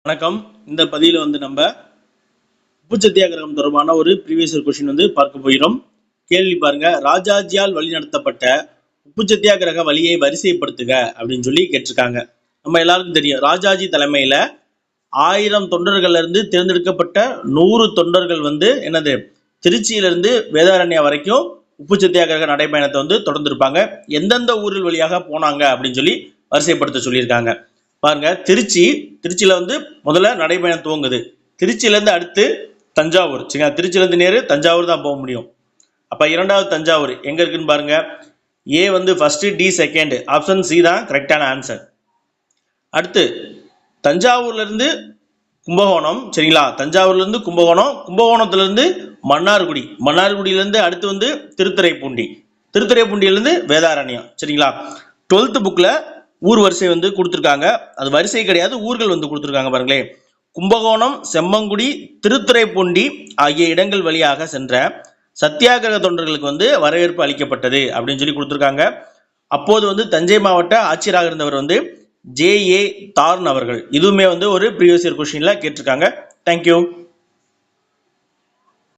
வணக்கம். இந்த பதிவில் நம்ம உப்பு சத்தியாகிரகம் தொடர்பான ஒரு ப்ரீவியஸ் கொஸ்டின் பார்க்க போகிறோம். கேள்வி பாருங்க. ராஜாஜியால் வழிநடத்தப்பட்ட உப்பு சத்தியாகிரக வழியை வரிசைப்படுத்துக அப்படின்னு சொல்லி கேட்டிருக்காங்க. நம்ம எல்லாருக்கும் தெரியும், ராஜாஜி தலைமையில 1000 தொண்டர்கள்ல இருந்து தேர்ந்தெடுக்கப்பட்ட 100 தொண்டர்கள் என்னது திருச்சியிலிருந்து வேதாரண்யா வரைக்கும் உப்பு சத்தியாகிரக நடைபயணத்தை தொடர்ந்துருப்பாங்க. எந்தெந்த ஊரில் வழியாக போனாங்க அப்படின்னு சொல்லி வரிசைப்படுத்த சொல்லியிருக்காங்க. பாருங்க, திருச்சியில முதல்ல நடைபயணம் துவங்குது. திருச்சியிலேருந்து அடுத்து தஞ்சாவூர். சரிங்களா, திருச்சியிலேருந்து நேரு தஞ்சாவூர் தான் போக முடியும். அப்போ இரண்டாவது தஞ்சாவூர் எங்க இருக்குன்னு பாருங்க. A first, D second. Option C தான் கரெக்டான ஆன்சர். அடுத்து தஞ்சாவூர்ல இருந்து கும்பகோணம். சரிங்களா, தஞ்சாவூர்ல இருந்து கும்பகோணம், கும்பகோணத்துல இருந்து மன்னார்குடி, மன்னார்குடியிலிருந்து அடுத்து திருத்துறைப்பூண்டி, திருத்துறைப்பூண்டியிலிருந்து வேதாரண்யம். சரிங்களா, 12th புக்ல ஊர் வரிசை கொடுத்துருக்காங்க. அது வரிசை கிடையாது, ஊர்கள் கொடுத்துருக்காங்க. பாருங்களேன், கும்பகோணம், செம்மங்குடி, திருத்துறைப்பூண்டி ஆகிய இடங்கள் வழியாக சென்ற சத்தியாகிரக தொண்டர்களுக்கு வரவேற்பு அளிக்கப்பட்டது அப்படின்னு சொல்லி கொடுத்துருக்காங்க. அப்போது தஞ்சை மாவட்ட ஆட்சியராக இருந்தவர் ஜே.ஏ. தார்ன் அவர்கள். இதுவுமே ஒரு ப்ரீவியஸ் இயர் கொஸ்டின்ல கேட்டிருக்காங்க. தேங்க்யூ.